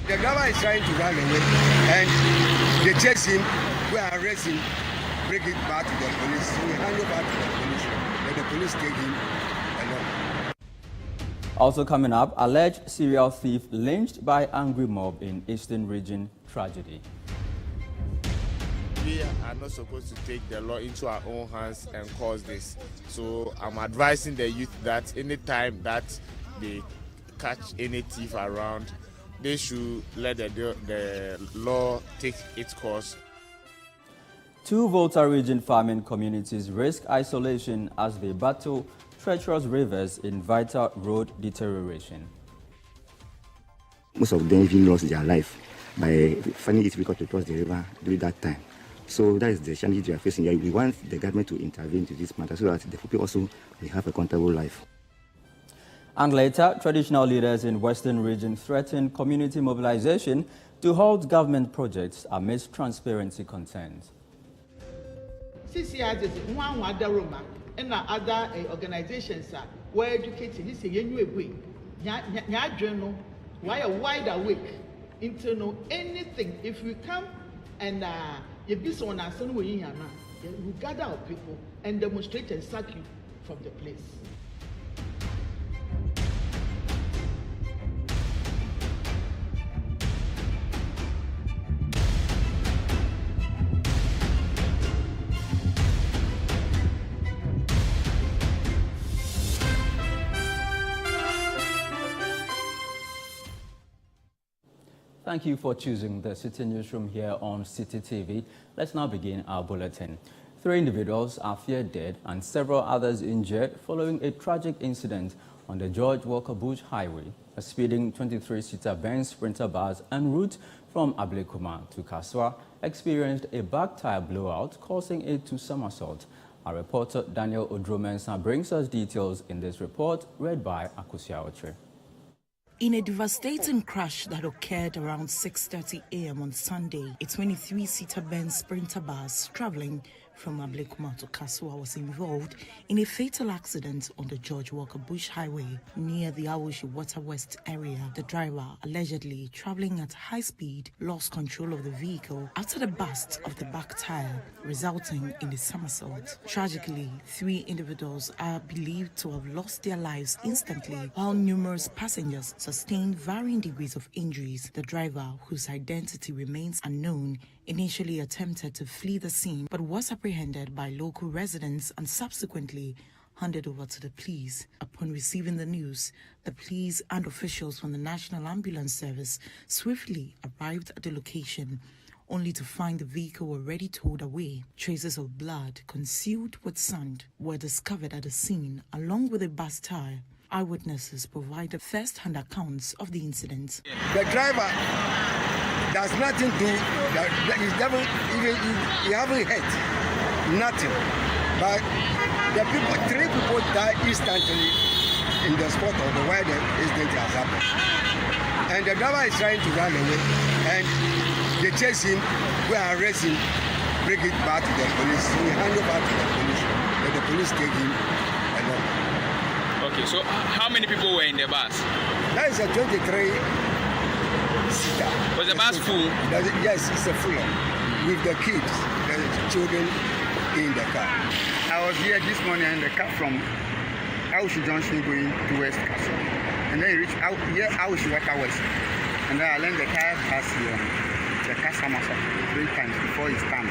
The driver is trying to run away, and they chase him, we arrest him, bring it back to the police. So we hand over to the police, and the police take him along. Also coming up, alleged serial thief lynched by angry mob in Eastern Region tragedy. We are not supposed to take the law into our own hands and cause this. So I'm advising the youth that anytime that they catch any thief around, they should let the law take its course. 2 Volta region farming communities risk isolation as they battle treacherous rivers in vital road deterioration. Most of them even lost their life by finding it difficult to cross the river during that time. So that is the challenge we are facing here. We want the government to intervene to this matter so that the people also will have a comfortable life. And later, traditional leaders in Western region threaten community mobilization to halt government projects amidst transparency concerns. Citi and other organizations were educated. This is a new way. Why a wide awake into know anything. If we come and you be so we gather our people and demonstrate and sack you from the place. Thank you for choosing the Citi Newsroom here on Citi TV. Let's now begin our bulletin. 3 individuals are feared dead and several others injured following a tragic incident on the George Walker Bush Highway. A speeding 23-seater Benz Sprinter bus en route from Ablekuma to Kaswa experienced a back tire blowout, causing it to somersault. Our reporter Daniel Odromensa brings us details in this report, read by Akusia Otre. In a devastating crash that occurred around 6:30 a.m. on Sunday, a 23-seater Benz Sprinter bus traveling from Ablekuma to Kaswa was involved in a fatal accident on the George Walker Bush Highway near the Awoshi Water West area. The driver, allegedly traveling at high speed, lost control of the vehicle after the burst of the back tire, resulting in a somersault. Tragically, 3 individuals are believed to have lost their lives instantly, while numerous passengers sustained varying degrees of injuries. The driver, whose identity remains unknown, initially attempted to flee the scene but was apprehended by local residents and subsequently handed over to the police. Upon receiving the news, the police and officials from the National Ambulance Service swiftly arrived at the location, only to find the vehicle already towed away. Traces of blood concealed with sand were discovered at the scene, along with a bus tire. Eyewitnesses provided first-hand accounts of the incident. The driver does nothing to that. He doesn't even he haven't hurt nothing. But the people, 3 people died instantly in the spot of the where the incident has happened. And the driver is trying to run away, and they chase him, we arrest him, bring it back to the police. So we hand over to the police, and the police take him along. Okay, so how many people were in the bus? That is a 23-seater. Was the bus full? Yes, it's a full with the kids, the children in the car. I was here this morning in the car from Awoshi Junction going towards Kaswa. And then I reached Awoshi Water West. And then I learned the car has the car somersault 3 times before it stand.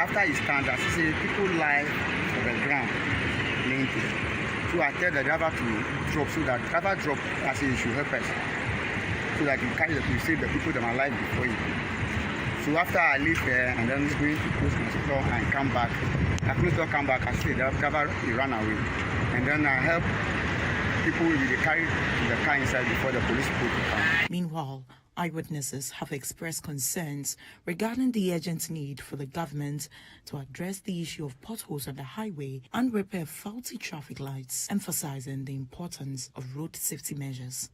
After it stand, I see people lie on the ground, limping. So I tell the driver to drop, so that driver drop, I say you should help us. So that you save the people that are alive before you. So after I leave there and then going to close my store and come back, I close door, come back, I see the driver he ran away. And then I help people with the carry the car inside before the police people come. Meanwhile, eyewitnesses have expressed concerns regarding the urgent need for the government to address the issue of potholes on the highway and repair faulty traffic lights, emphasizing the importance of road safety measures.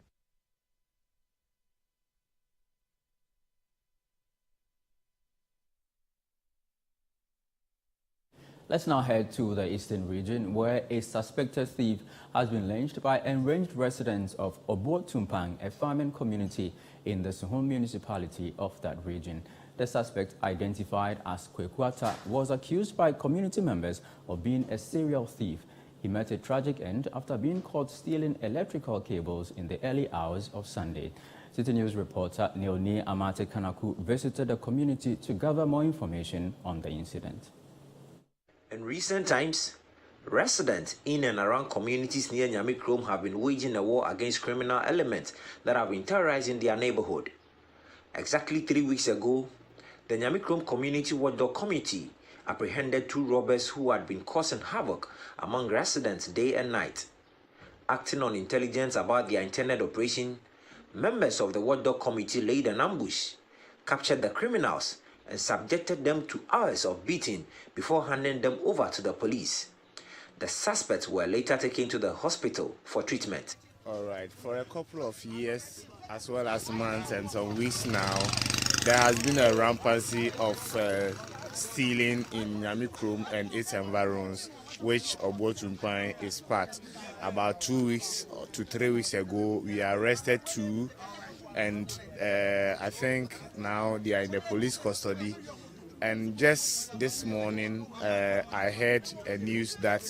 Let's now head to the eastern region, where a suspected thief has been lynched by enraged residents of Obo-Tumpang, a farming community in the Suhum municipality of that region. The suspect, identified as Kwekuata, was accused by community members of being a serial thief. He met a tragic end after being caught stealing electrical cables in the early hours of Sunday. Citi News reporter Neoni Amate Kanaku visited the community to gather more information on the incident. In recent times, residents in and around communities near Newsroom have been waging a war against criminal elements that have been terrorizing their neighborhood. Exactly 3 weeks ago, the Newsroom Community Watchdog Committee apprehended 2 robbers who had been causing havoc among residents day and night. Acting on intelligence about their intended operation, members of the Watchdog Committee laid an ambush, captured the criminals, and subjected them to hours of beating before handing them over to the police. The suspects were later taken to the hospital for treatment. All right, for a couple of years, as well as months and some weeks now, there has been a rampancy of stealing in Newsroom and its environs, which Obo-Tumpang is part. About 2 weeks to 3 weeks ago, we arrested 2. And I think now they are in the police custody. And just this morning, I heard a news that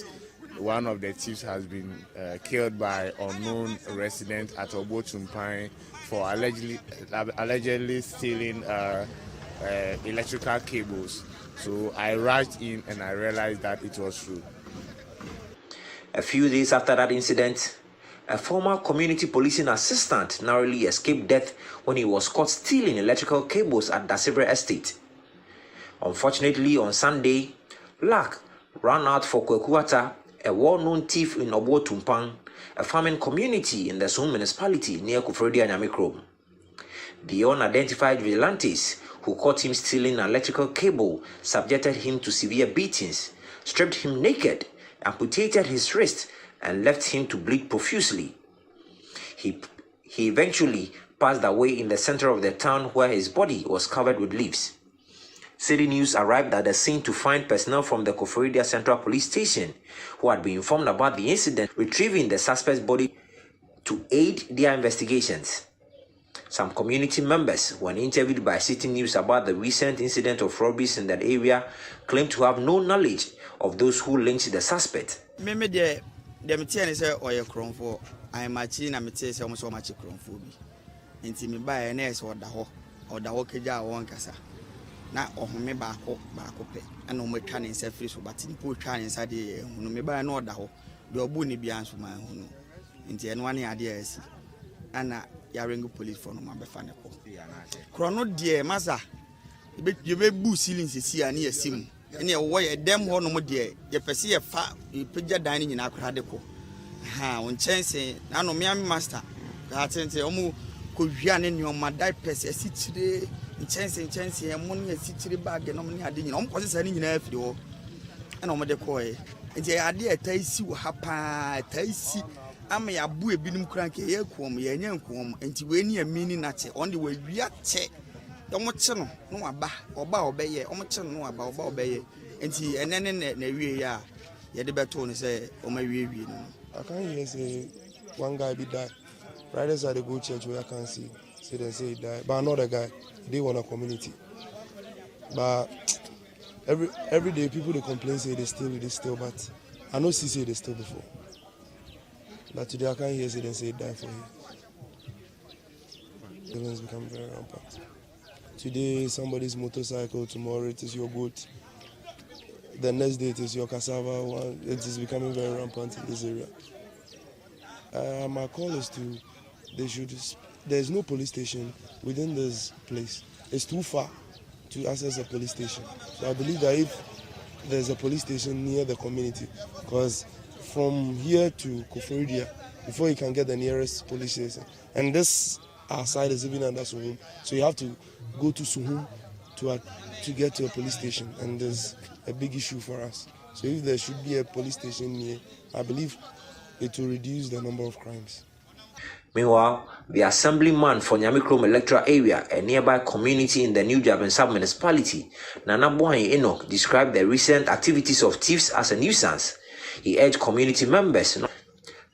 one of the thieves has been killed by unknown resident at Obo-Tumpang for allegedly stealing electrical cables. So I rushed in and I realized that it was true. A few days after that incident, a former community policing assistant narrowly escaped death when he was caught stealing electrical cables at Dasivre Estate. Unfortunately, on Sunday, luck ran out for Kwekuata, a well-known thief in Obo-Tumpang, a farming community in the Suhum municipality near Kufredia Newsroom. The unidentified vigilantes who caught him stealing an electrical cable subjected him to severe beatings, stripped him naked, amputated his wrist, and left him to bleed profusely. He eventually passed away in the center of the town where his body was covered with leaves. Citi News arrived at the scene to find personnel from the Koforidua Central Police Station who had been informed about the incident, retrieving the suspect's body to aid their investigations. Some community members, when interviewed by Citi News about the recent incident of robberies in that area, claimed to have no knowledge of those who lynched the suspect. The material say oye kronfo I machi na mete say omo so machi kronfo bi enti me ba na ese oda ho keja won kasa na ohome ba ko pe na omo twa ne nsa free so but ni po twa ne nsa de hunu me ba na oda ho de obu ni bia nso ma hunu enti eno ane ade asi ana ya ring police for no ma be fa ne ko krono de masa ye be bu ceiling sisi ani asim ene wo ye dem ho no mo de ye pese ye fa pegya dan ni nyina akra de ko ha won chense na no me master ka tente o mu ko hwia ne ne o ma dai pese asitire chense e mo ne asitire bag no mo ne ade nyina o mo ko se ni nyina afiri ho ena o mo de ko e nje ade ataisi wo ha pa ataisi ama ya bu ebinim kran ke ye kuom ye nya nkuom enti we ni amini na che on de we wia che omo che no no aba oba obeye omo che no aba oba obeye enti enene na wie ya ye de beto no say omo wie no. I can't hear say one guy be died right inside the go church where I can see they say he died, but another guy they want a community, but every day people they complain say they still but I know see say they still before, but today I can't hear say they say he died for him. Events become very rampant. Today somebody's motorcycle, tomorrow it is your goat, the next day it is your cassava. It is becoming very rampant in this area. My call is to, there's no police station within this place. It's too far to access a police station. So I believe that if there's a police station near the community, because from here to Koforidua, before you can get the nearest police station, and this our side is even under Suhum, so you have to go to Suhum to get to a police station, and there's a big issue for us. So if there should be a police station near, I believe it will reduce the number of crimes. Meanwhile, the assemblyman for Nyamikrom electoral area, a nearby community in the New Japan sub-municipality, Nana Boy Enoch, described the recent activities of thieves as a nuisance. He urged community members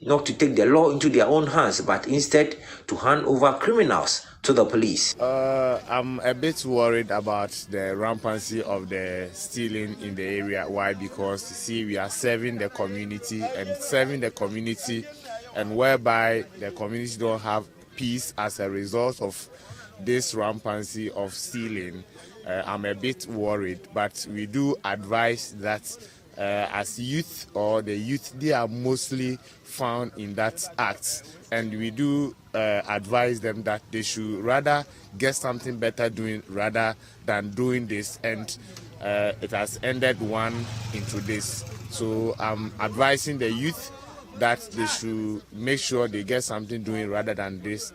not to take the law into their own hands, but instead to hand over criminals to the police. I'm a bit worried about the rampancy of the stealing in the area. Why? Because you see, we are serving the community and whereby the community don't have peace as a result of this rampancy of stealing. I'm a bit worried, but we do advise that as youth or the youth, they are mostly found in that act, and we do advise them that they should rather get something better doing rather than doing this, and it has ended one into this. So I'm advising the youth that they should make sure they get something doing rather than this.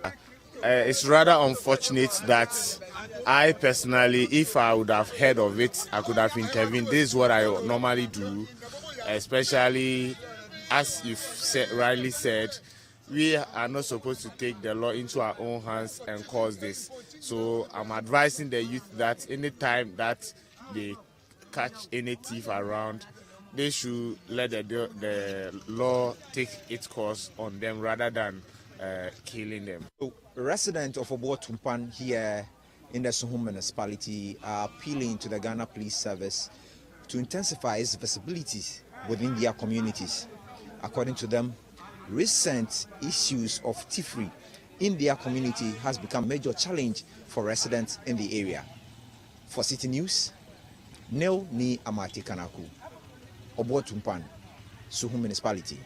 It's rather unfortunate that I personally, if I would have heard of it, I could have intervened. This is what I normally do, especially as you've rightly said, we are not supposed to take the law into our own hands and cause this. So I'm advising the youth that any time that they catch any thief around, they should let the law take its course on them rather than killing them. Residents of Obotumpan here in the Suhum municipality are appealing to the Ghana Police Service to intensify its visibility within their communities. According to them, recent issues of thievery in their community has become a major challenge for residents in the area. For Citi News, Neo Ni Amati Kanaku, Obotumpan, Suhum municipality.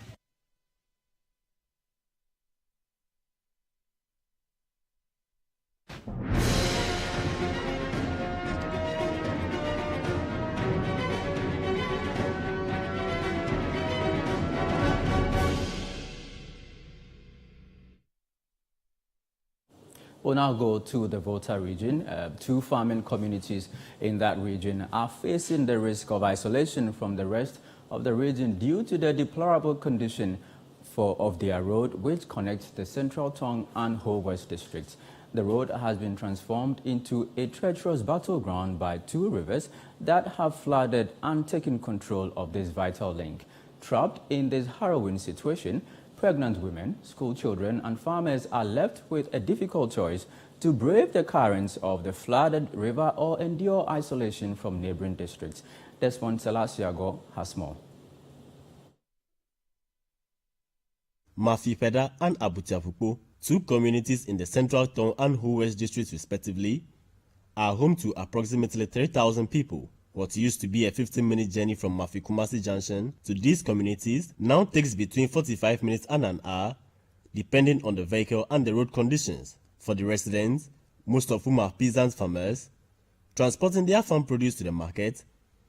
We'll now go to the Volta region. Two farming communities in that region are facing the risk of isolation from the rest of the region due to the deplorable condition of their road, which connects the Central Tong and Ho West districts. The road has been transformed into a treacherous battleground by two rivers that have flooded and taken control of this vital link. Trapped in this harrowing situation, pregnant women, school children and farmers are left with a difficult choice to brave the currents of the flooded river or endure isolation from neighboring districts. Desmond Selasiago has more. Mafipeda and Abutiafupo, two communities in the Central Tong and Ho West districts respectively, are home to approximately 3,000 people. What used to be a 15-minute journey from Mafi-Kumasi Junction to these communities now takes between 45 minutes and an hour, depending on the vehicle and the road conditions. For the residents, most of whom are peasant farmers, transporting their farm produce to the market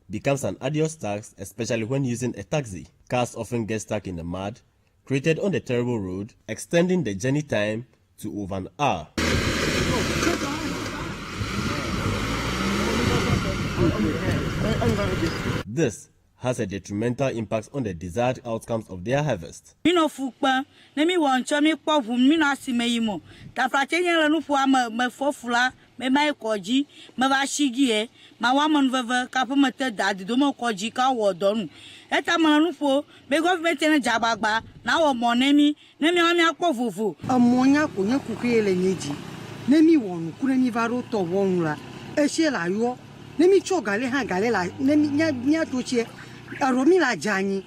becomes an arduous task, especially when using a taxi. Cars often get stuck in the mud created on the terrible road, extending the journey time to over an hour. This has a detrimental impact on the desired outcomes of their harvest. Nemi cho gale ha gale la nemi nya doche aromi la jani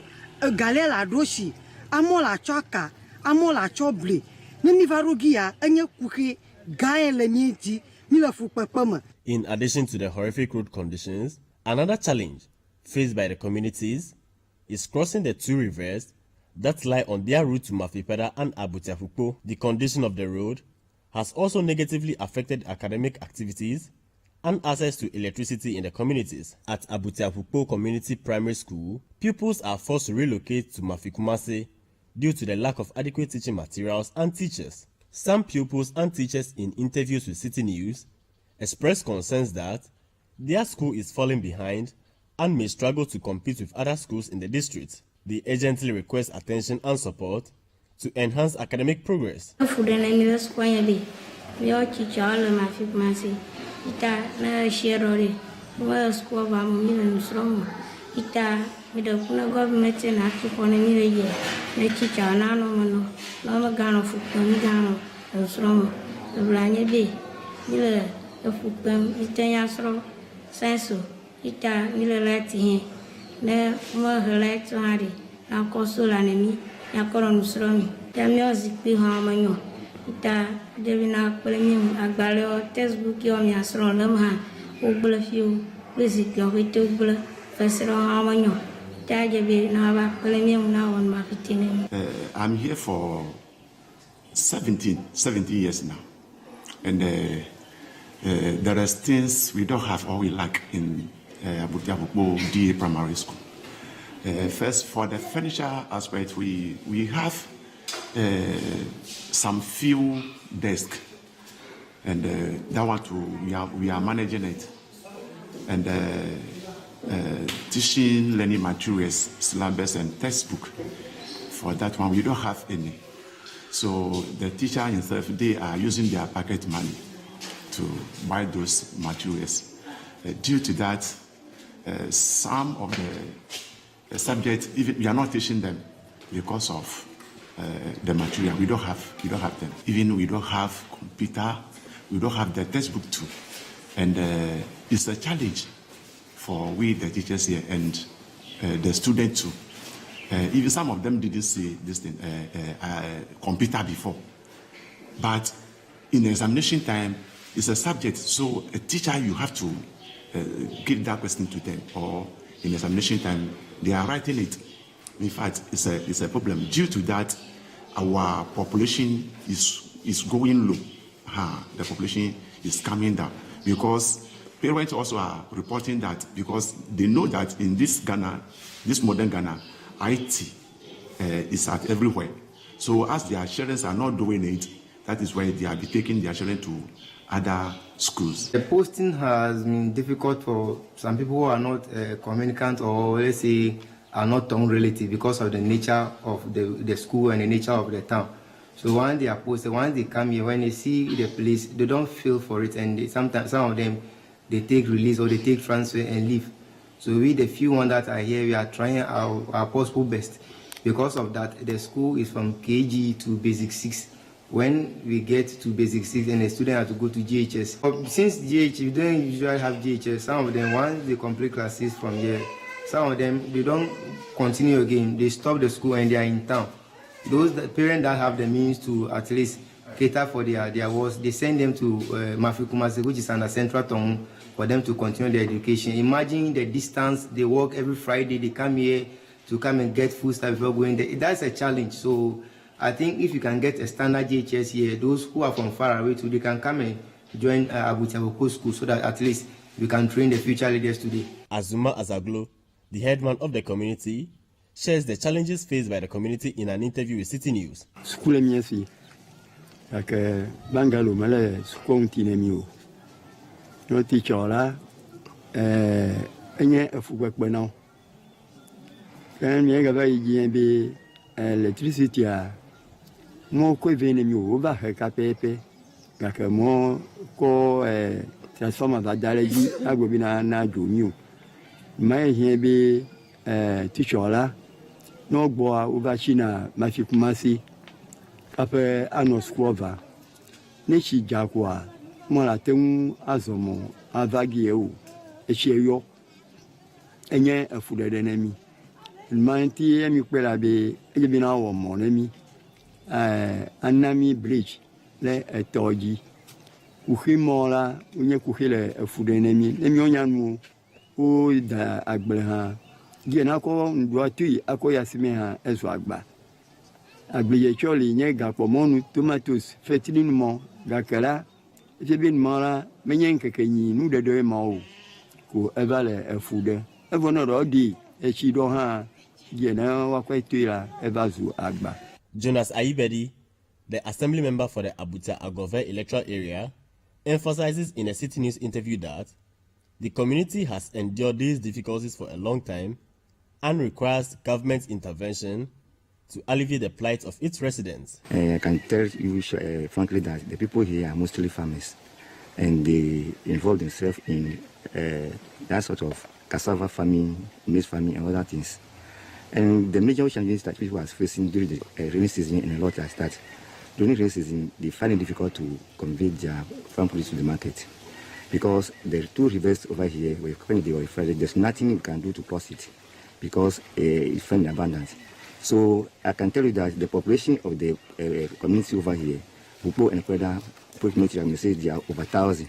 gale la doshi amola choka amola choble nemi varugia enye kuke gaele mieti mila fupepama. In addition to the horrific road conditions, another challenge faced by the communities is crossing the two rivers that lie on their route to Mafipeda and Abutiafupo. The condition of the road has also negatively affected academic activities and access to electricity in the communities. At Abutiafupo Community Primary School, pupils are forced to relocate to Mafi-Kumasi due to the lack of adequate teaching materials and teachers. Some pupils and teachers in interviews with Citi News expressed concerns that their school is falling behind and may struggle to compete with other schools in the district. They urgently request attention and support to enhance academic progress. I'm here for 17 years now, and there are things we don't have or we lack in Abutiabupo DA Primary School. First, for the furniture aspect, we have some few desks, and that one too, we are managing it, and teaching learning materials, syllabus, and textbook. For that one, we don't have any. So the teacher himself, they are using their pocket money to buy those materials. Due to that, some of the subjects, even we are not teaching them because of the material. We don't have them. Even we don't have computer, we don't have the textbook too. And it's a challenge for we, the teachers here, and the students too. Even some of them didn't see this thing, computer before. But in examination time, it's a subject, so a teacher, you have to give that question to them, or in examination time, they are writing it. In fact, it's a problem. Due to that, our population is going low. The population is coming down because parents also are reporting that because they know that in this Ghana, this modern Ghana, IT is at everywhere. So as their children are not doing it, that is why they are taking their children to other schools. The posting has been difficult for some people who are not communicant, or let's say are not tongue relative, because of the nature of the school and the nature of the town. So when they are posted, once they come here, when they see the place, they don't feel for it, and sometimes some of them they take release or they take transfer and leave. So we, the few ones that are here, we are trying our possible best. Because of that, the school is from KG to Basic 6. When we get to Basic 6 and the student has to go to GHS. Since GHS, we don't usually have GHS. Some of them, once they complete classes from here, some of them, they don't continue again. They stop the school and they are in town. Those parents that have the means to at least cater for their wards, they send them to Mafikumase, which is under Central Town, for them to continue their education. Imagine the distance, they walk every Friday, they come here to come and get food stuff before going there. That's a challenge. So I think if you can get a standard GHS here, those who are from far away too, they can come and join Abutiabupo School so that at least we can train the future leaders today. Azuma Azaglo, the headman of the community, shares the challenges faced by the community in an interview with Citi News. School MSc, like Bangalo, Malay, school team. No teacher la, any of work by now. Can you have a electricity? More quick you over her capepe, like a more co transformer that dialogy, I will be na do new. My here be teacher la, no boy over China, Mafikumasi, Papa Anos Quava, Nichi Jaguar. Molatem azomo avagieu echeyo enye afude enemy manti emi kwela be ejebina wo monemi anami bridge le etoji uhimola unye kuhile afude enemy emi onyanu o da agble ha die na ko ndo atu akoya sime ha ezo agba agble ye choli nye gapo monu tomatoes fertilement gakala. J'ai bien mala, mais il y a un kékéni, nous de deux mao, pour évaluer un foudre. Et vous n'aurez dit, et si l'on a, il y a un wakwaïtu là, évazu agba. Jonas Aibedi, the assembly member for the Abuja Agove electoral area, emphasizes in a Citi News interview that the community has endured these difficulties for a long time and requires government intervention to alleviate the plight of its residents. I can tell you frankly that the people here are mostly farmers, and they involve themselves in that sort of cassava farming, maize farming, and other things. And the major challenges that people are facing during the rainy season and a lot like that. During rainy season, they find it difficult to convey their farm produce to the market because there are two rivers over here where when they were flooded, there's nothing you can do to cross it because it's in abundance. So I can tell you that the population of the community over here, Pupo and Kweda, approximately, say they are over 1,000.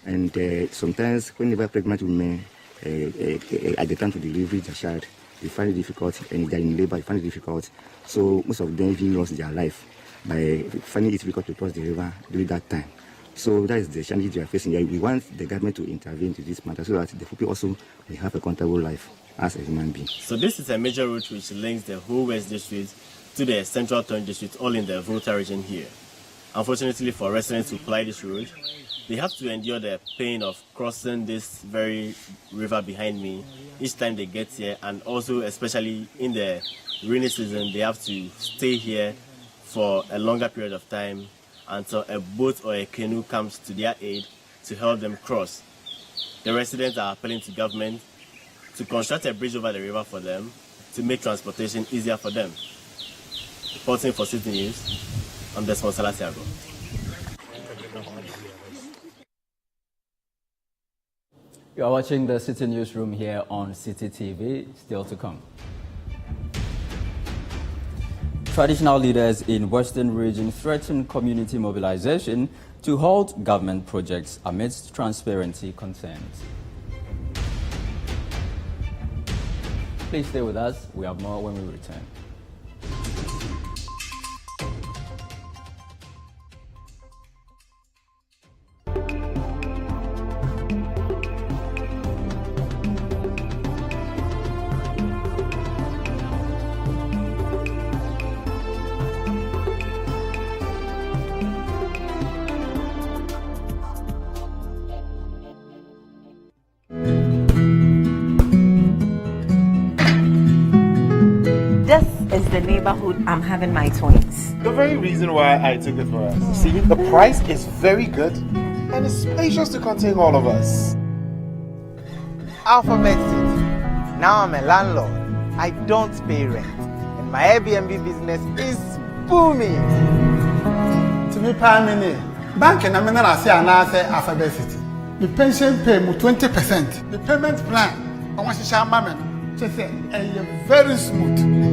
And sometimes whenever pregnant women at the time to deliver the child, they find it difficult, and they're in labor, they find it difficult. So most of them even lost their life by finding it difficult to cross the river during that time. So that is the challenge we are facing here. We want the government to intervene to this matter so that the people also will have a comfortable life as a human being. So this is a major route which links the whole West District to the Central Turn District, all in the Volta region here. Unfortunately for residents who ply this road, they have to endure the pain of crossing this very river behind me each time they get here, and also especially in the rainy season they have to stay here for a longer period of time until a boat or a canoe comes to their aid to help them cross. The residents are appealing to government to construct a bridge over the river for them to make transportation easier for them. Reporting for Citi News, I'm Desmond Salasiago. You are watching the Citi Newsroom here on Citi TV. Still to come. Traditional leaders in Western region threaten community mobilization to halt government projects amidst transparency concerns. Please stay with us. We have more when we return. Is the neighborhood I'm having my twins. The very reason why I took it for us. See, the price is very good and it's spacious to contain all of us. Alphabet City. Now I'm a landlord. I don't pay rent. And my Airbnb business is booming. To me, Pamini, bank and I'm not say Alphabet City. The pension pay me 20%. The payment plan, I want to share my man. Just say, very smooth.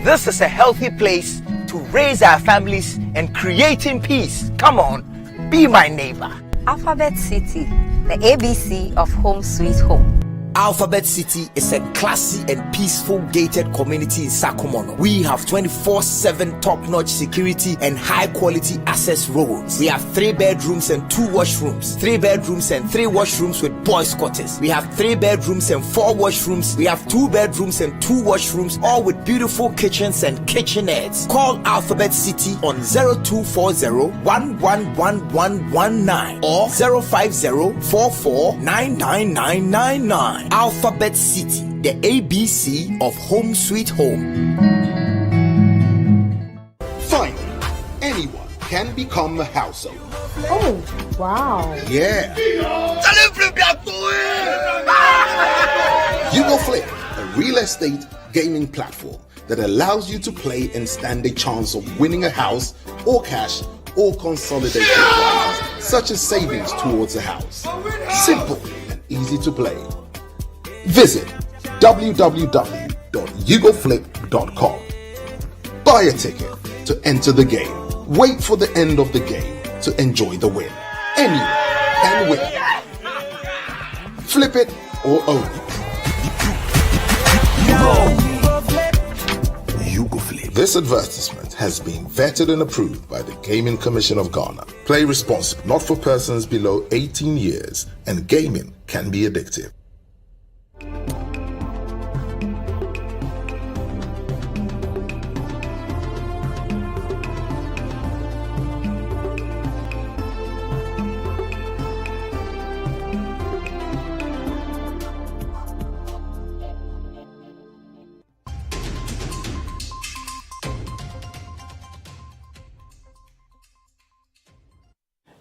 This is a healthy place to raise our families and creating peace. Come on, be my neighbor. Alphabet City, the ABC of Home Sweet Home. Alphabet City is a classy and peaceful gated community in Sakumono. We have 24/7 top-notch security and high-quality access roads. We have 3 bedrooms and 2 washrooms, 3 bedrooms and 3 washrooms with boys' quarters. We have 3 bedrooms and 4 washrooms. We have 2 bedrooms and 2 washrooms, all with beautiful kitchens and kitchenettes. Call Alphabet City on 0240-111119 or 050-44-99999. Alphabet City, the ABC of Home Sweet Home. Finally, anyone can become a house owner. Oh, wow. Yeah. You Go Flip, a real estate gaming platform that allows you to play and stand a chance of winning a house or cash or consolidated prizes, such as savings towards a house. Simple and easy to play. Visit www.yougoflip.com. Buy a ticket to enter the game. Wait for the end of the game to enjoy the win. Anyone can win. Flip it or own it. You Go Flip. This advertisement has been vetted and approved by the Gaming Commission of Ghana. Play responsibly, not for persons below 18 years, and gaming can be addictive.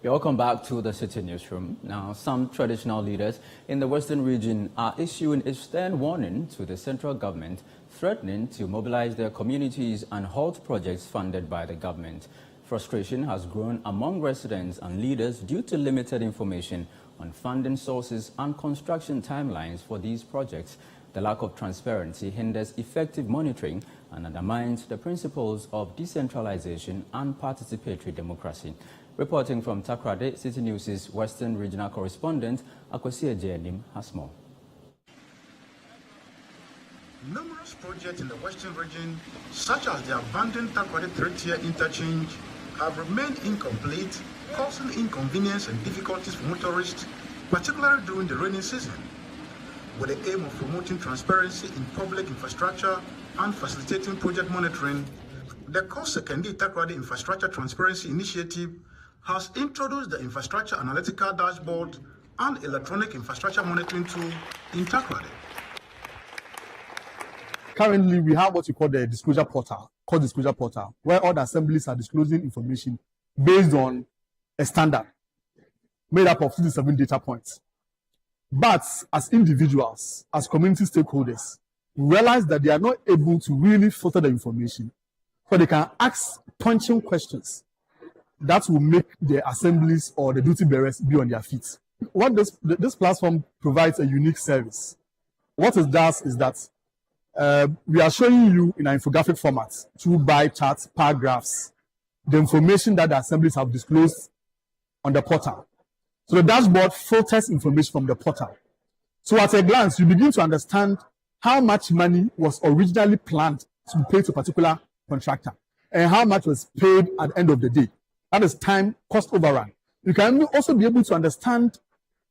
Welcome back to the City Newsroom. Now, some traditional leaders in the Western region are issuing a stern warning to the central government, threatening to mobilize their communities and halt projects funded by the government. Frustration has grown among residents and leaders due to limited information on funding sources and construction timelines for these projects. The lack of transparency hinders effective monitoring and undermines the principles of decentralization and participatory democracy. Reporting from Takrade, City News' Western Regional Correspondent, Akwasi Ejeanim, has more. Numerous projects in the Western region, such as the abandoned Takrade 3-tier interchange, have remained incomplete, causing inconvenience and difficulties for motorists, particularly during the rainy season. With the aim of promoting transparency in public infrastructure and facilitating project monitoring, the Kosekandi Takrade Infrastructure Transparency Initiative has introduced the Infrastructure Analytical Dashboard and Electronic Infrastructure Monitoring Tool in Takrade. Currently, we have what we call the disclosure portal, where all the assemblies are disclosing information based on a standard made up of 57 data points. But as individuals, as community stakeholders, we realize that they are not able to really filter the information, so they can ask punching questions that will make the assemblies or the duty bearers be on their feet. What this platform provides a unique service. What it does is that we are showing you in an infographic format, through bar charts, paragraphs, the information that the assemblies have disclosed on the portal. So the dashboard filters information from the portal. So at a glance, you begin to understand how much money was originally planned to be paid to a particular contractor and how much was paid at the end of the day. That is time cost overrun. You can also be able to understand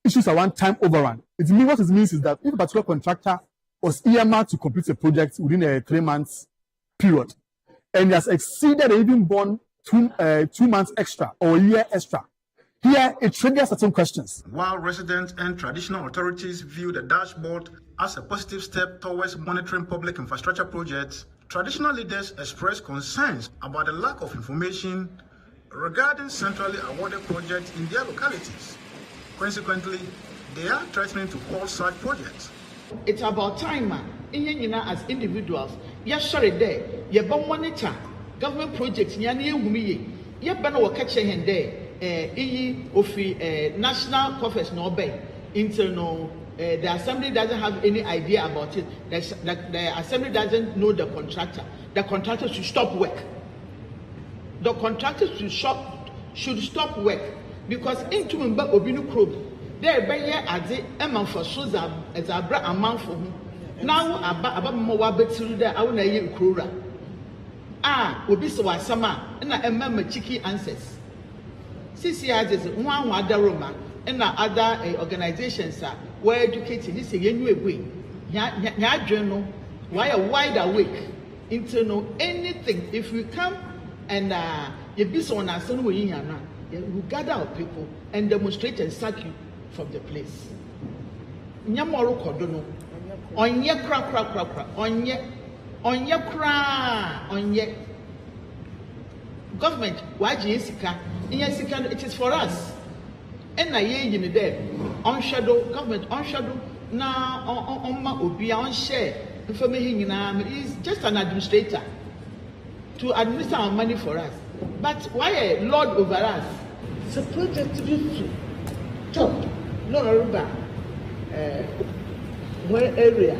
issues around time overrun. What it means is that if a particular contractor was earmarked to complete a project within a 3 months period and has exceeded or even borne 2 months extra or a year extra, here, it triggers certain questions. While residents and traditional authorities view the dashboard as a positive step towards monitoring public infrastructure projects, traditional leaders express concerns about the lack of information regarding centrally awarded projects in their localities. Consequently, they are threatening to halt such projects. It's about time, man. As individuals, yes, sorry, there. You don't monitor government projects. You better catch him there. National profits no bay internal. The assembly doesn't have any idea about it. The assembly doesn't know the contractor. The contractor should stop work. The contractor should stop work because into Mba Obinu Krob, there be here as a man for Suza as a bra a man for him. Now about more better there. I want to hear Krura. Obi so sama and I remember cheeky answers. CCI is one other Roma and other organizations were educating this again way. Ya journal, why a wide awake into know anything. If we come and you be so on a son way you gather our people and demonstrate and sack you from the place. Nyamoro kodono onye kra onye government waji esika it is for us. And I in there on shadow government on shadow now on be on share information is just an administrator to administer our money for us. But why a lord over us? It's a project to be top, no one area.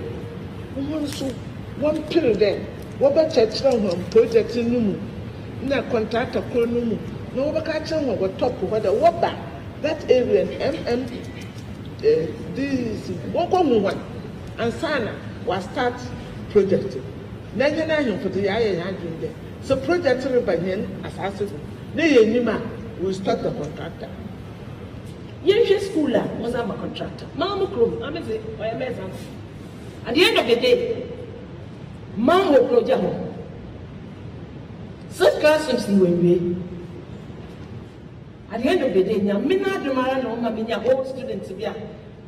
One period what better project in no contractor no what top whether what back that area this one and sana was start project. Then for the there. So project as will start the contractor. Yes, schooler was a contractor. Mama Chrome, I'm at the end of the day, Mama project. Such classrooms will be. At the end of the day, now, all students here.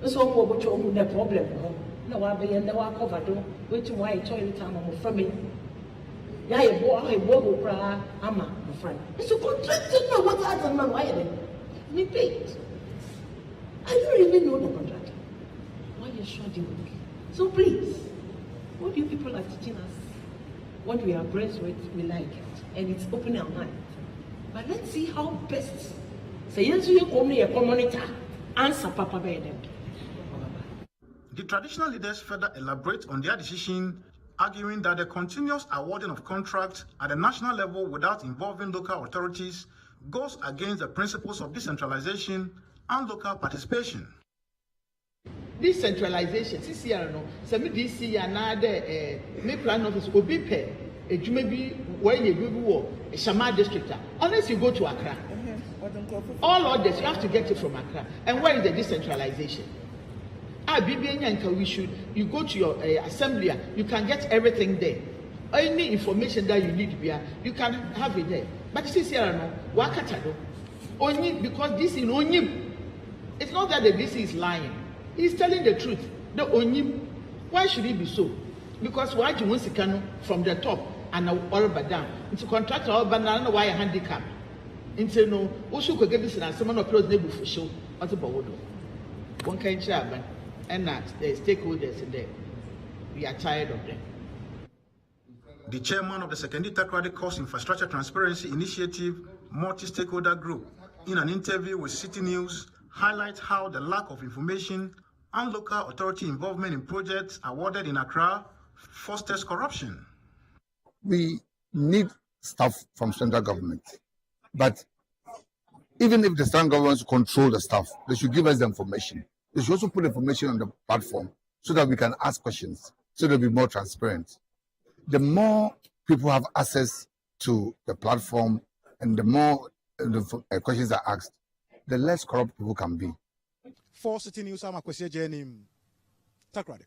That's all what the problem. No, I'll be in the work over do, which why toilet time from me. Yeah, I walk ama friend. So contracted no what I don't know why. me paid. I don't even know the contractor. Why you sure they will be? So please, what you people are teaching us, what we are abreast with, we like it, and it's opening our mind. But let's see how best. Say yes, you call me a monitor. Answer Papa by them. The traditional leaders further elaborate on their decision, arguing that the continuous awarding of contracts at the national level without involving local authorities goes against the principles of decentralization and local participation. Decentralization, CCR no, some DC another me plan office obi pe, maybe when you go to Shama district, unless you go to Accra. All orders you have to get it from Accra. And where is the decentralization? You go to your assembly, you can get everything there. Any information that you need, you can have it there. But you see, only because this is only. It's not that the DC is lying; he's telling the truth. The only. Why should it be so? Because why do you want to from the top and all but down? It's a contract all but now why a handicap. Into no, also could get this and someone of close neighbor for show. What's about one kind of and that the stakeholders in there, we are tired of them. The chairman of the Secondary Takrady Cost Infrastructure Transparency Initiative multi-stakeholder group, in an interview with Citi News, highlights how the lack of information and local authority involvement in projects awarded in Accra fosters corruption. We need stuff from central government, but even if the central government control the stuff, they should give us the information. They should also put information on the platform so that we can ask questions, so they'll be more transparent. The more people have access to the platform and the more the questions are asked, the less corrupt people can be. For Citi News, I'm a question journey. Takrady.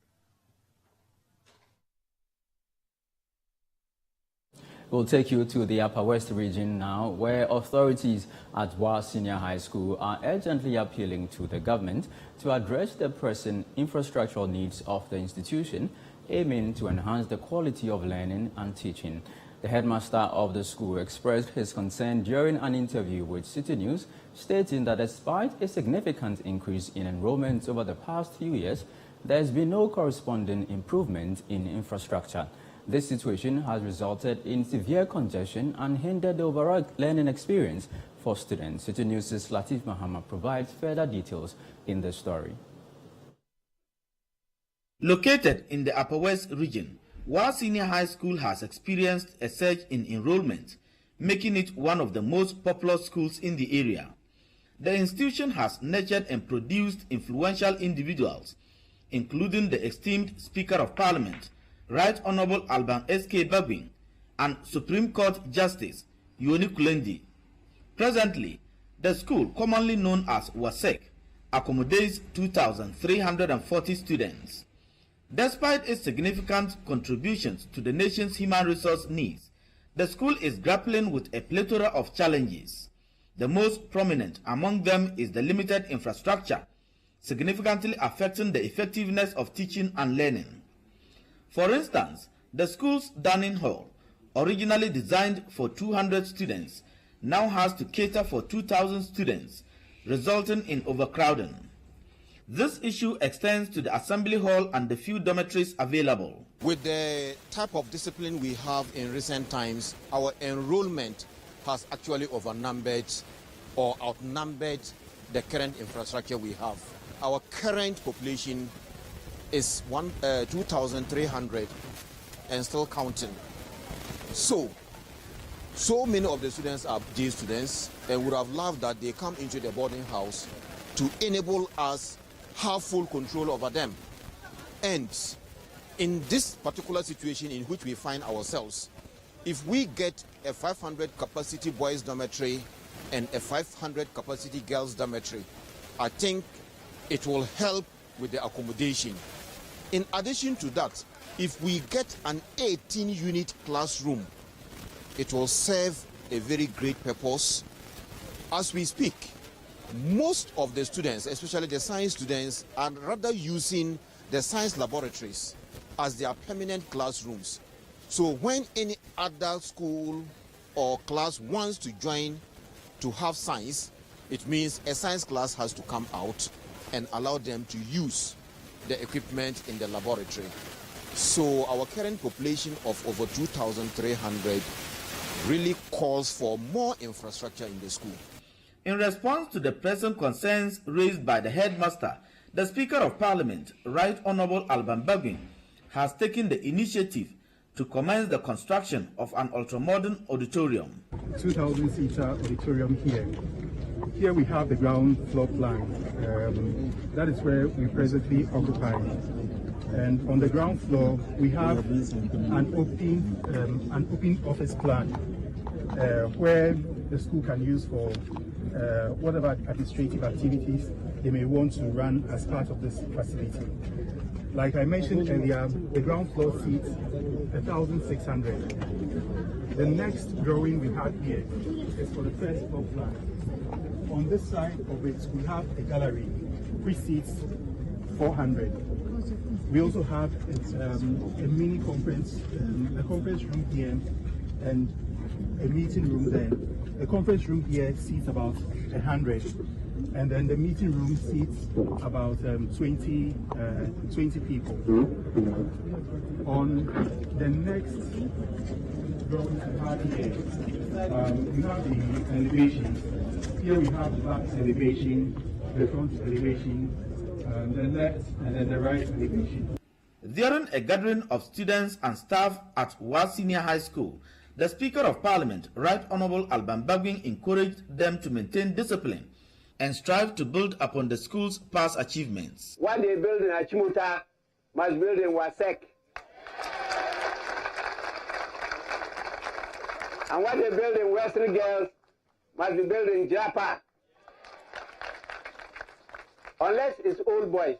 We'll take you to the Upper West region now, where authorities at Wa Senior High School are urgently appealing to the government to address the pressing infrastructural needs of the institution, aiming to enhance the quality of learning and teaching. The headmaster of the school expressed his concern during an interview with Citi News, stating that despite a significant increase in enrollment over the past few years, there has been no corresponding improvement in infrastructure. This situation has resulted in severe congestion and hindered the overall learning experience for students. Citi News' Latif Muhammad provides further details in the story. Located in the Upper West region, Wa Senior High School has experienced a surge in enrollment, making it one of the most popular schools in the area. The institution has nurtured and produced influential individuals, including the esteemed Speaker of Parliament, Right Honorable Alban S.K. Bagwin, and Supreme Court Justice Yoni Kulendi. Presently, the school, commonly known as WASEC, accommodates 2,340 students. Despite its significant contributions to the nation's human resource needs, the school is grappling with a plethora of challenges. The most prominent among them is the limited infrastructure, significantly affecting the effectiveness of teaching and learning. For instance, the school's dining hall, originally designed for 200 students, now has to cater for 2,000 students, resulting in overcrowding. This issue extends to the assembly hall and the few dormitories available. With the type of discipline we have in recent times, our enrollment has actually outnumbered the current infrastructure we have. Our current population is 2,300 and still counting. So many of the students are day students, and would have loved that they come into the boarding house to enable us have full control over them. And in this particular situation in which we find ourselves, if we get a 500 capacity boys dormitory and a 500 capacity girls dormitory, I think it will help with the accommodation. In addition to that, if we get an 18-unit classroom, it will serve a very great purpose. As we speak, most of the students, especially the science students, are rather using the science laboratories as their permanent classrooms. So when any other school or class wants to join to have science, It means a science class has to come out and allow them to use the equipment in the laboratory. So our current population of over 2,300 really calls for more infrastructure in the school. In response to the present concerns raised by the headmaster, the Speaker of Parliament, Right Honourable Alban Bagwin, has taken the initiative to commence the construction of an ultramodern auditorium. 2,000-seater auditorium here. Here we have the ground floor plan. That is where we presently occupy. And on the ground floor, we have an open office plan where the school can use for whatever administrative activities they may want to run as part of this facility. Like I mentioned earlier, the ground floor seats 1,600. The next drawing we have here is for the first floor plan. On this side of it, we have a gallery which seats 400. We also have a mini conference, a conference room here, and a meeting room there. The conference room here seats about 100, and then the meeting room seats about 20 people. On the next drawing we have here, we have the elevations. Here we have the back elevation, the front elevation, the left and then the right elevation. During a gathering of students and staff at Wa Senior High School, the Speaker of Parliament, Right Honourable Alban Bagwin, encouraged them to maintain discipline and strive to build upon the school's past achievements. What they build in Achimuta must build in Wasek. And what they build in Western Girls must be built in Japa. Unless it's old boys.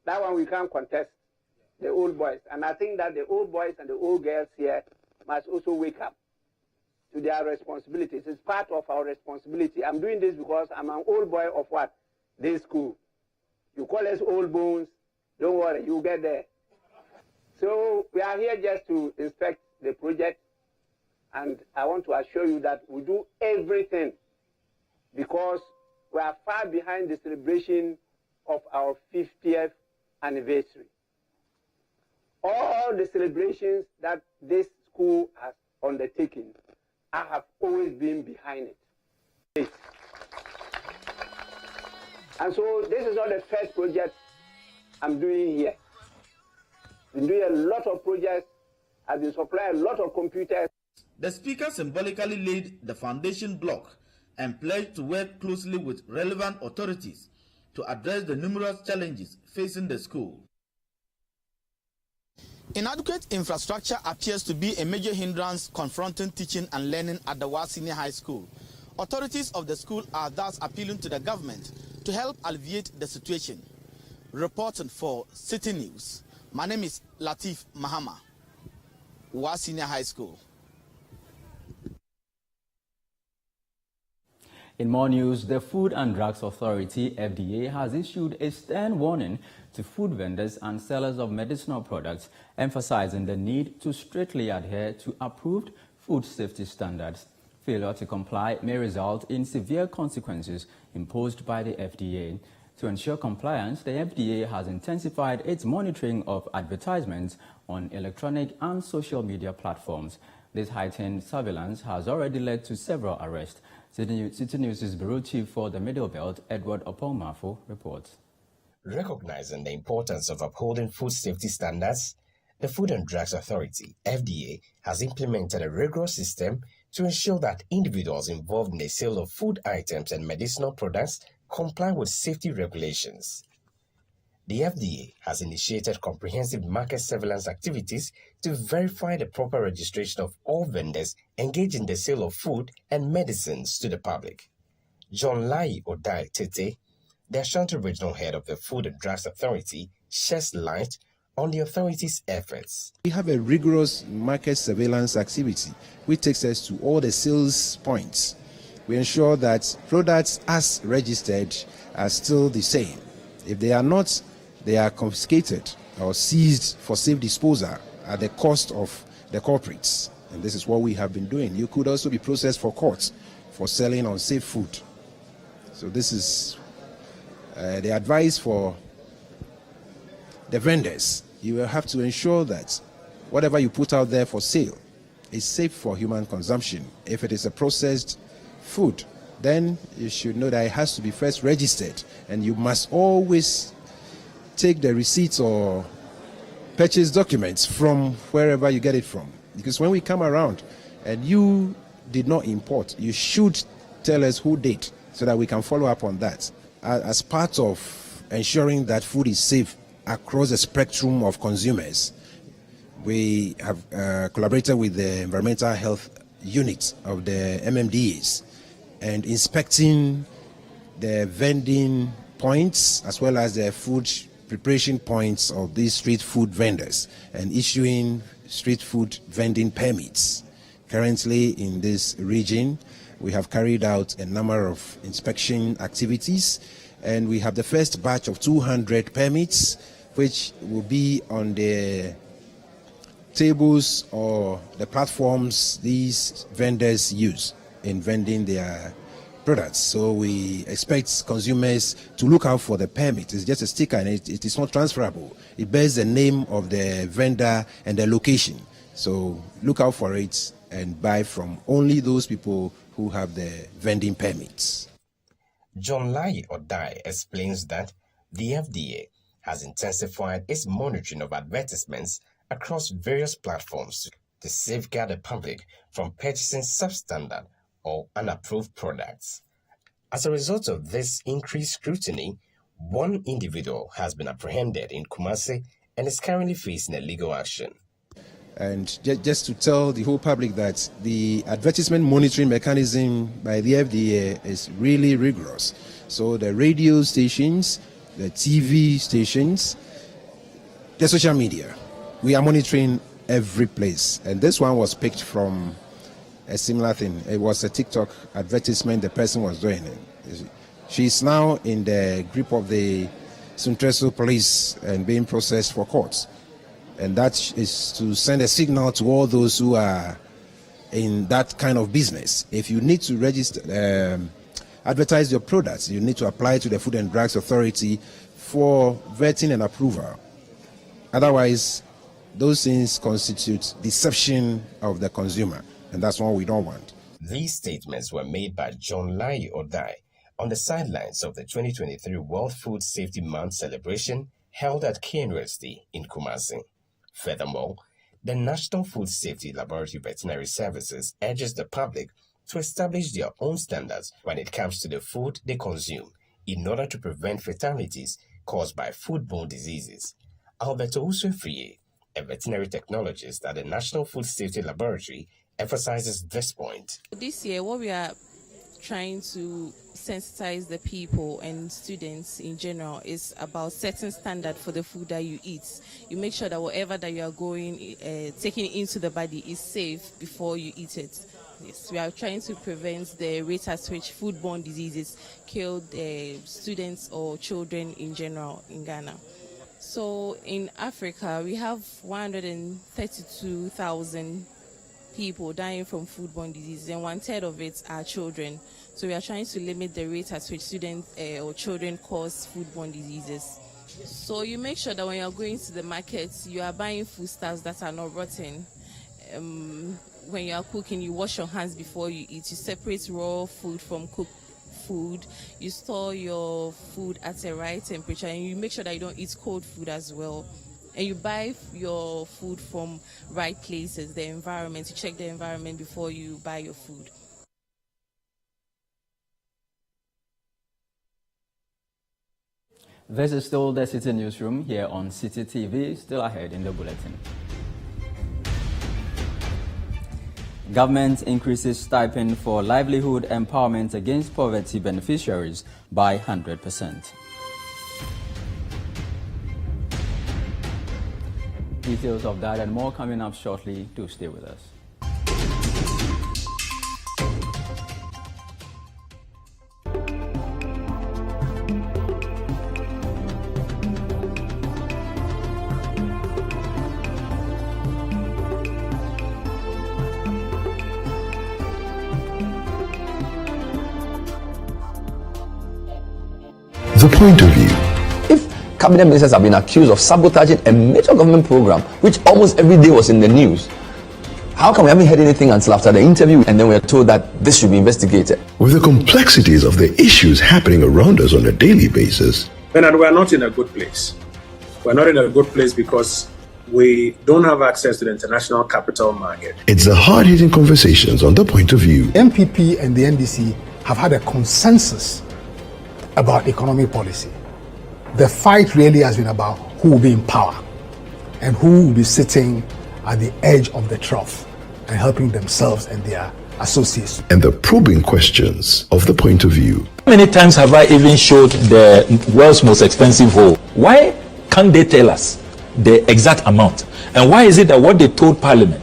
That one we can't contest, the old boys. And I think that the old boys and the old girls here must also wake up to their responsibilities. It's part of our responsibility. I'm doing this because I'm an old boy of what? This school. You call us old bones, don't worry, you'll get there. So we are here just to inspect the project, and I want to assure you that we do everything because we are far behind the celebration of our 50th anniversary. All the celebrations that this school has undertaken, I have always been behind it. And so this is not the first project I'm doing here. I've been doing a lot of projects. I've been supplying a lot of computers. The Speaker symbolically laid the foundation block and pledged to work closely with relevant authorities to address the numerous challenges facing the school. Inadequate infrastructure appears to be a major hindrance confronting teaching and learning at the Wa Senior High School. Authorities of the school are thus appealing to the government to help alleviate the situation. Reporting for Citi News, my name is Latif Mahama, Wa Senior High School. In more news, the Food and Drugs Authority, FDA, has issued a stern warning to food vendors and sellers of medicinal products, emphasizing the need to strictly adhere to approved food safety standards. Failure to comply may result in severe consequences imposed by the FDA. To ensure compliance, the FDA has intensified its monitoring of advertisements on electronic and social media platforms. This heightened surveillance has already led to several arrests. Citi News' Bureau Chief for the Middle Belt, Edward Opomafo, reports. Recognizing the importance of upholding food safety standards, the Food and Drugs Authority, FDA, has implemented a rigorous system to ensure that individuals involved in the sale of food items and medicinal products comply with safety regulations. The FDA has initiated comprehensive market surveillance activities to verify the proper registration of all vendors engaged in the sale of food and medicines to the public. John Lai Odai Tete, the Ashanti Regional Head of the Food and Drugs Authority, sheds light on the authority's efforts. We have a rigorous market surveillance activity which takes us to all the sales points. We ensure that products as registered are still the same. If they are not, they are confiscated or seized for safe disposal at the cost of the culprits. And this is what we have been doing. You could also be processed for court for selling unsafe food. So this is the advice for the vendors. You will have to ensure that whatever you put out there for sale is safe for human consumption. If it is a processed food, then you should know that it has to be first registered, and you must always take the receipts or purchase documents from wherever you get it from. Because when we come around and you did not import, you should tell us who did, so that we can follow up on that. As part of ensuring that food is safe across the spectrum of consumers, we have collaborated with the Environmental Health Unit of the MMDAs and inspecting the vending points as well as the food preparation points of these street food vendors and issuing street food vending permits. Currently in this region, we have carried out a number of inspection activities, and we have the first batch of 200 permits, which will be on the tables or the platforms these vendors use in vending their products. So we expect consumers to look out for the permit. It's just a sticker and it is not transferable. It bears the name of the vendor and the location. So look out for it and buy from only those people who have the vending permits. John Lai Odai explains that the FDA has intensified its monitoring of advertisements across various platforms to safeguard the public from purchasing substandard or unapproved products. As a result of this increased scrutiny, one individual has been apprehended in Kumasi and is currently facing a legal action. And just to tell the whole public that the advertisement monitoring mechanism by the FDA is really rigorous. So the radio stations, the TV stations, the social media, we are monitoring every place. And this one was picked from a similar thing. It was a TikTok advertisement the person was doing. She's now in the grip of the Suntreso police and being processed for court. And that is to send a signal to all those who are in that kind of business. If you need to register, advertise your products, you need to apply to the Food and Drugs Authority for vetting and approval. Otherwise, those things constitute deception of the consumer, and that's what we don't want. These statements were made by John Lai Odai on the sidelines of the 2023 World Food Safety Month celebration held at KNUST in Kumasi. Furthermore, the National Food Safety Laboratory Veterinary Services urges the public to establish their own standards when it comes to the food they consume in order to prevent fatalities caused by foodborne diseases. Alberto Usufrie, a veterinary technologist at the National Food Safety Laboratory, emphasizes this point. This year, what we are trying to sensitize the people and students in general is about setting standard for the food that you eat. You make sure that whatever that you are going, taking into the body is safe before you eat it. Yes, we are trying to prevent the rate at which foodborne diseases kill students or children in general in Ghana. So in Africa, we have 132,000 people dying from foodborne diseases, and 1/3 of it are children. So we are trying to limit the rate at which students or children cause foodborne diseases. So you make sure that when you are going to the market, you are buying foodstuffs that are not rotten. When you are cooking, you wash your hands before you eat. You separate raw food from cooked food. You store your food at a right temperature, and you make sure that you don't eat cold food as well. And you buy your food from right places, the environment. You check the environment before you buy your food. This is still the Citi Newsroom here on Citi TV. Still ahead in the bulletin. Government increases stipend for livelihood empowerment against poverty beneficiaries by 100%. Details of that and more coming up shortly. Do stay with us. Point of View. If cabinet ministers have been accused of sabotaging a major government program, which almost every day was in the news, how come we haven't heard anything until after the interview and then we're told that this should be investigated? With the complexities of the issues happening around us on a daily basis, Bernard, we're not in a good place. We're not in a good place because we don't have access to the international capital market. it's the hard-hitting conversations on The Point of View. MPP and the NDC have had a consensus about economic policy. The fight really has been about who will be in power and who will be sitting at the edge of the trough and helping themselves and their associates. And the probing questions of The Point of View. How many times have I even showed the world's most expensive hole? Why can't they tell us the exact amount? And why is it that what they told Parliament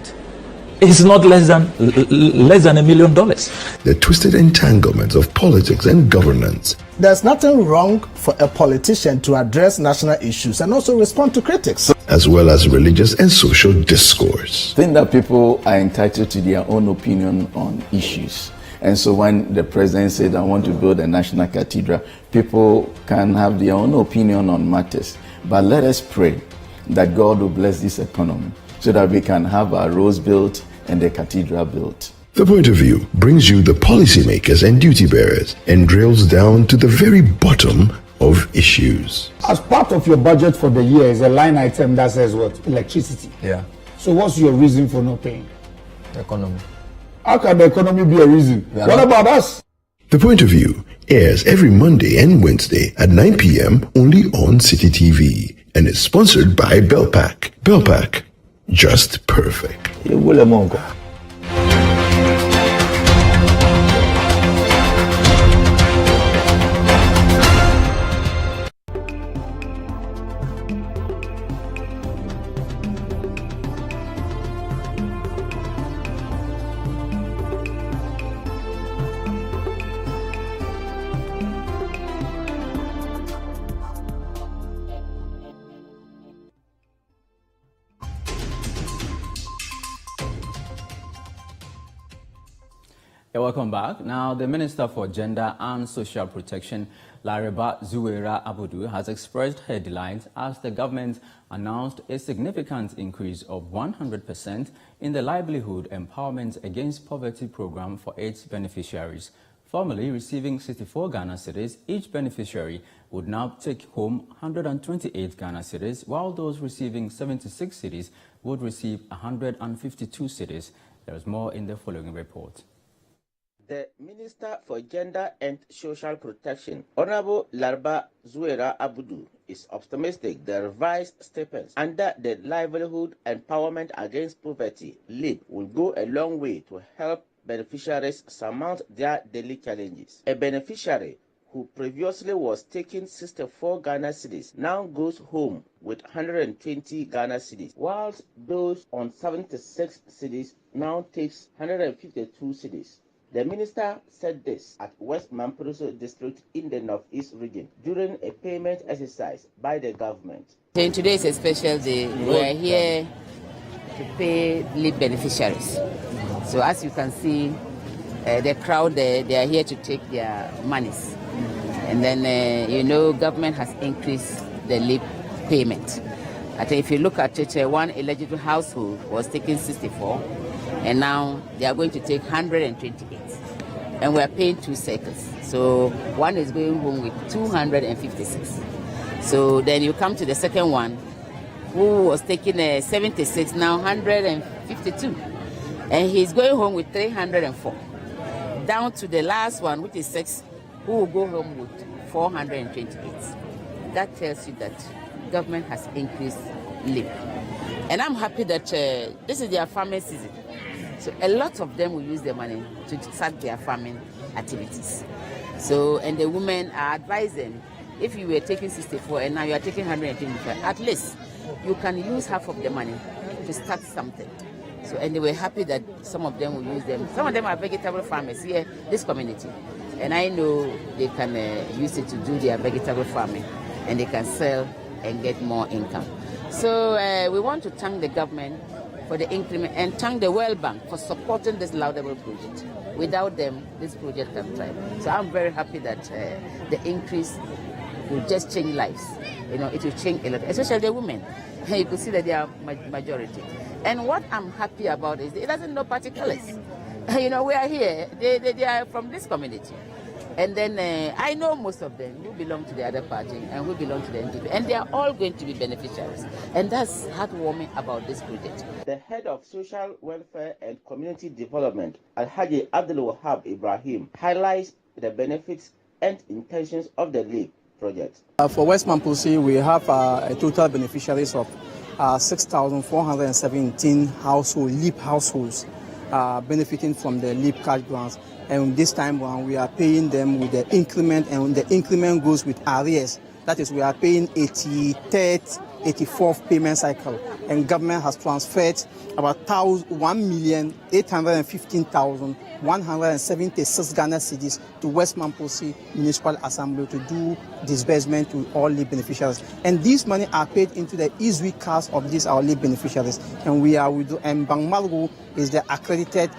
is not less than $1 million? The twisted entanglements of politics and governance. There's nothing wrong for a politician to address national issues and also respond to critics. As well as religious and social discourse. I think that people are entitled to their own opinion on issues. And so when the president said, I want to build a national cathedral, people can have their own opinion on matters. But let us pray that God will bless this economy so that we can have our roads built and the cathedral built. The Point of View brings you the policymakers and duty bearers and drills down to the very bottom of issues. As part of your budget for the year is a line item that says what? Electricity. Yeah. So what's your reason for not paying? The economy. How can the economy be a reason? What about us? The Point of View airs every Monday and Wednesday at 9 p.m. only on Citi TV and is sponsored by Belpac. Belpac, just perfect. Yeah, welcome back. Now, the Minister for Gender and Social Protection, Laraba Zuwaira Abudu, has expressed her delight as the government announced a significant increase of 100% in the Livelihood Empowerment Against Poverty program for its beneficiaries. Formerly receiving 64 Ghana cedis, each beneficiary would now take home 128 Ghana cedis, while those receiving 76 cedis would receive 152 cedis. There is more in the following report. The Minister for Gender and Social Protection, Honorable Laraba Zuwaira Abudu, is optimistic the revised stipends under the Livelihood Empowerment Against Poverty (LIP) will go a long way to help beneficiaries surmount their daily challenges. A beneficiary who previously was taking 64 Ghana cedis now goes home with 120 Ghana cedis, whilst those on 76 cedis now takes 152 cedis. The minister said this at West Mampruso district in the Northeast region during a payment exercise by the government. Today is a special day. We are here to pay LIP beneficiaries. So as you can see, the crowd, they are here to take their monies. And then, government has increased the LIP payment. I think if you look at it, one eligible household was taking 64. And now they are going to take 128. And we are paying 2 cycles. So one is going home with 256. So then you come to the second one, who was taking 76, now 152. And he's going home with 304. Down to the last one, which is 6, who will go home with 428. That tells you that government has increased LIP. And I'm happy that this is their farming season. So a lot of them will use their money to start their farming activities. So, and the women are advising, if you were taking 64 and now you are taking 125, at least you can use half of the money to start something. So, and they were happy that some of them will use them. Some of them are vegetable farmers here, this community. And I know they can use it to do their vegetable farming and they can sell and get more income. So we want to thank the government for the increment and thank the World Bank for supporting this laudable project. Without them, this project can thrive. So I'm very happy that the increase will just change lives. It will change a lot, especially the women. You could see that they are majority. And what I'm happy about is it doesn't know party colors. We are here. They are from this community. And then I know most of them who belong to the other party and who belong to the NDP. And they are all going to be beneficiaries. And that's heartwarming about this project. The head of Social Welfare and Community Development, Alhaji Abdul Wahab Ibrahim, highlights the benefits and intentions of the LEAP project. For West Mampousi, we have a total beneficiaries of 6,417 LEAP households benefiting from the LEAP cash grants. And this time around, we are paying them with the increment, and the increment goes with arrears. That is, we are paying 83rd, 84th payment cycle. And government has transferred about 1,815,176 Ghana cedis to West Mampousi Municipal Assembly to do disbursement to all LEAP beneficiaries. And these money are paid into the easy cards of these our LEAP beneficiaries. And and Bank Margo is the accredited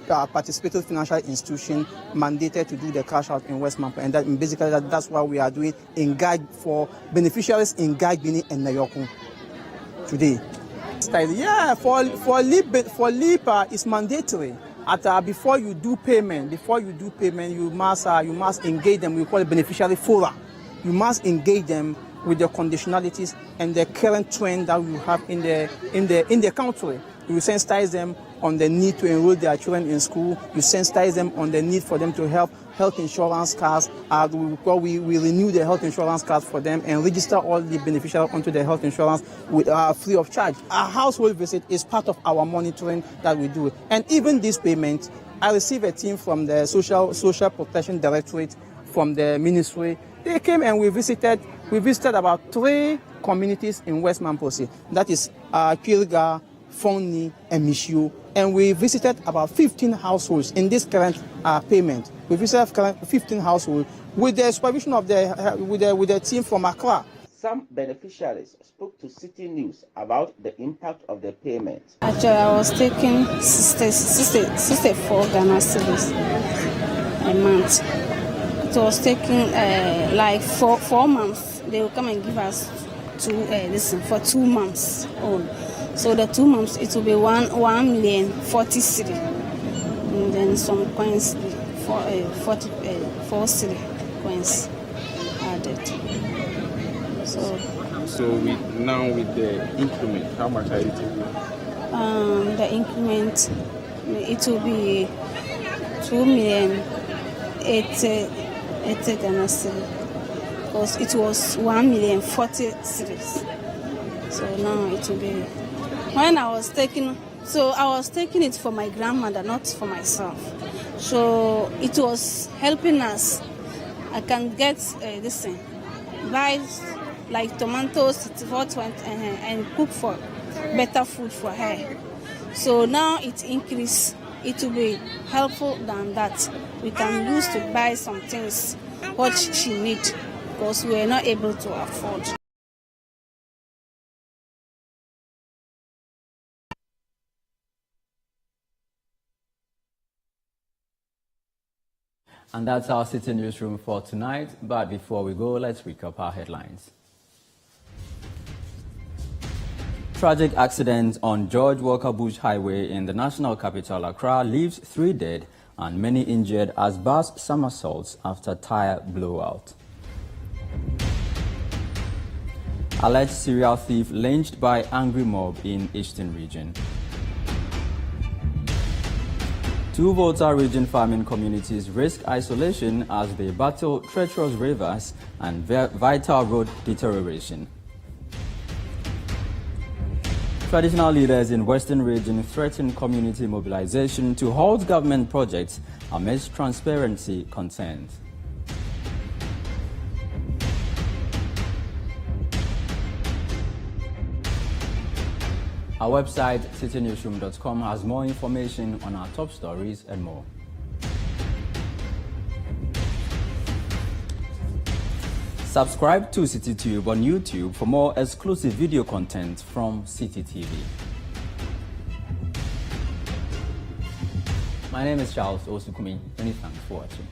participative financial institution mandated to do the cash out in West Mampousi, and basically that's what we are doing in guide for beneficiaries in Guide, Bini and Nayokun today. Yeah, for LEAP it's mandatory. Before you do payment, you must engage them. We call it beneficiary fora. You must engage them with the conditionalities and the current trend that we have in the country. You sensitize them on the need to enroll their children in school. You sensitize them on the need for them to have health insurance cards. We renew the health insurance cards for them and register all the beneficiaries onto the health insurance with free of charge. Our household visit is part of our monitoring that we do. And even this payment, I received a team from the Social Protection Directorate from the ministry. They came and we visited about 3 communities in West Mampousi. That is Kirga, Fonni, and Michio. And we visited about 15 households in this current payment. We visited 15 households with the supervision of with the team from Accra. Some beneficiaries spoke to Citi News about the impact of the payment. Actually, I was taking 64 Ghana cedis a month. It was taking like 4 months. They will come and give us for 2 months old. So the 2 months, it will be 1,040,000 cedi. And then some coins, 4 cedi coins added. So now with the increment, how much are you taking? The increment, it will be 2,080,000 Ghana cedi, because it was 1,040,000 cedis. So now it will be. When I was taking it for my grandmother, not for myself. So it was helping us. I can get this thing, buy like tomatoes for 20 and cook for better food for her. So now it increased. It will be helpful than that. We can use to buy some things what she needs, because we are not able to afford. And that's our Citi Newsroom for tonight. But before we go, let's recap our headlines. Tragic accident on George Walker Bush Highway in the national capital, Accra, leaves 3 dead and many injured as bus somersaults after tire blowout. Alleged serial thief lynched by angry mob in Eastern Region. 2 Volta region farming communities risk isolation as they battle treacherous rivers and vital road deterioration. Traditional leaders in Western region threaten community mobilization to halt government projects amidst transparency concerns. Our website, citinewsroom.com, has more information on our top stories and more. Subscribe to CitiTube on YouTube for more exclusive video content from Citi TV. My name is Charles Osukumi. Many thanks for watching.